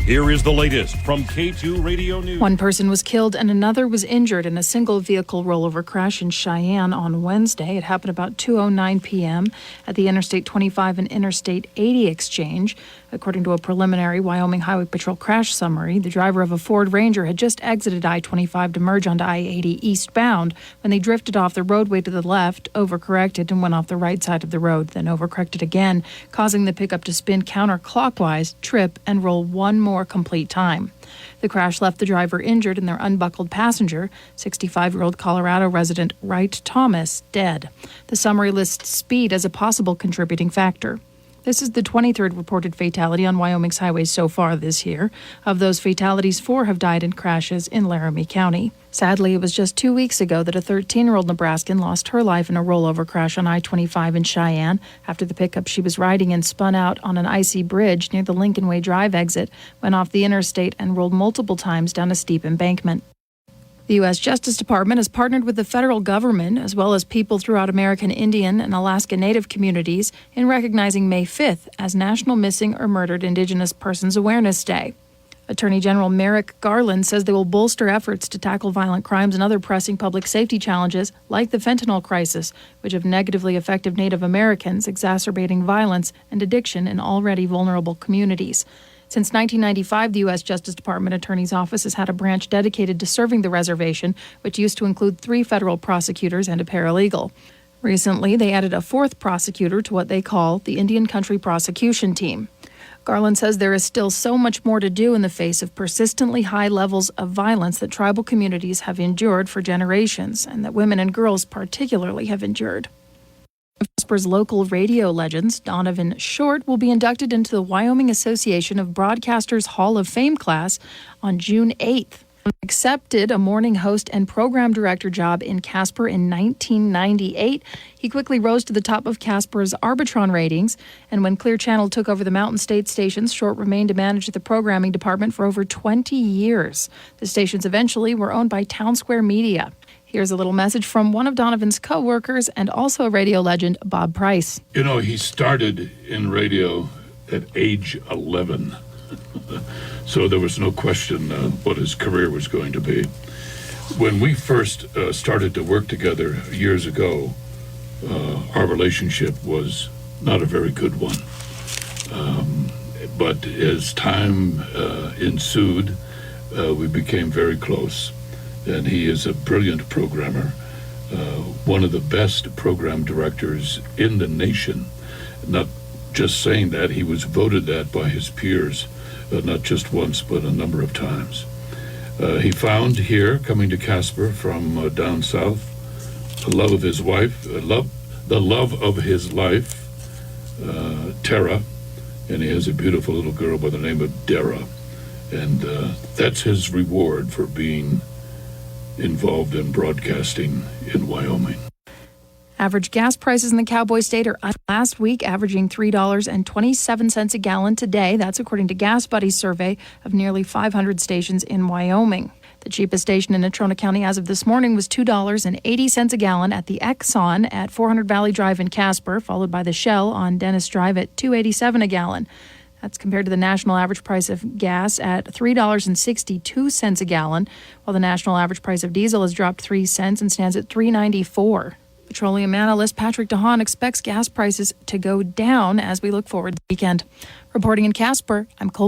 Here is the latest from K2 Radio News. One person was killed and another was injured in a single vehicle rollover crash in Cheyenne on Wednesday. It happened about 2:09 p.m. at the Interstate 25 and Interstate 80 exchange. According to a preliminary Wyoming Highway Patrol crash summary, the driver of a Ford Ranger had just exited I-25 to merge onto I-80 eastbound when they drifted off the roadway to the left, overcorrected, and went off the right side of the road, then overcorrected again, causing the pickup to spin counterclockwise, trip, and roll one more complete time. The crash left the driver injured and their unbuckled passenger, 65-year-old Colorado resident Wright Thomas, dead. The summary lists speed as a possible contributing factor. This is the 23rd reported fatality on Wyoming's highways so far this year. Of those fatalities, 4 have died in crashes in Laramie County. Sadly, it was just 2 weeks ago that a 13-year-old Nebraskan lost her life in a rollover crash on I-25 in Cheyenne after the pickup she was riding in spun out on an icy bridge near the Lincoln Way Drive exit, went off the interstate, and rolled multiple times down a steep embankment. The U.S. Justice Department has partnered with the federal government, as well as people throughout American Indian and Alaska Native communities, in recognizing May 5th as National Missing or Murdered Indigenous Persons Awareness Day. Attorney General Merrick Garland says they will bolster efforts to tackle violent crimes and other pressing public safety challenges, like the fentanyl crisis, which have negatively affected Native Americans, exacerbating violence and addiction in already vulnerable communities. Since 1995, the U.S. Justice Department Attorney's Office has had a branch dedicated to serving the reservation, which used to include 3 federal prosecutors and a paralegal. Recently, they added a 4th prosecutor to what they call the Indian Country Prosecution Team. Garland says there is still so much more to do in the face of persistently high levels of violence that tribal communities have endured for generations, and that women and girls particularly have endured. Casper's local radio legends, Donovan Short, will be inducted into the Wyoming Association of Broadcasters Hall of Fame class on June 8th. He accepted a morning host and program director job in Casper in 1998. He quickly rose to the top of Casper's Arbitron ratings, and when Clear Channel took over the Mountain State stations, Short remained to manage the programming department for over 20 years. The stations eventually were owned by Town Square Media. Here's a little message from one of Donovan's co-workers and also a radio legend, Bob Price. You know, he started in radio at age 11, so there was no question what his career was going to be. When we first started to work together years ago, our relationship was not a very good one. But as time ensued, we became very close. And he is a brilliant programmer, one of the best program directors in the nation. Not just saying that, he was voted that by his peers, not just once, but a number of times. He found here, coming to Casper from down south, the love of his wife, the love of his life, Tara, and he has a beautiful little girl by the name of Dara. And that's his reward for being involved in broadcasting in Wyoming. Average gas prices in the Cowboy State are up last week, averaging $3.27 a gallon today. That's according to Gas Buddy's survey of nearly 500 stations in Wyoming. The cheapest station in Natrona County as of this morning was $2.80 a gallon at the Exxon at 400 Valley Drive in Casper, followed by the Shell on Dennis Drive at $2.87 a gallon. That's compared to the national average price of gas at $3.62 a gallon, while the national average price of diesel has dropped 3 cents and stands at $3.94. Petroleum analyst Patrick DeHaan expects gas prices to go down as we look forward to the weekend. Reporting in Casper, I'm Colby.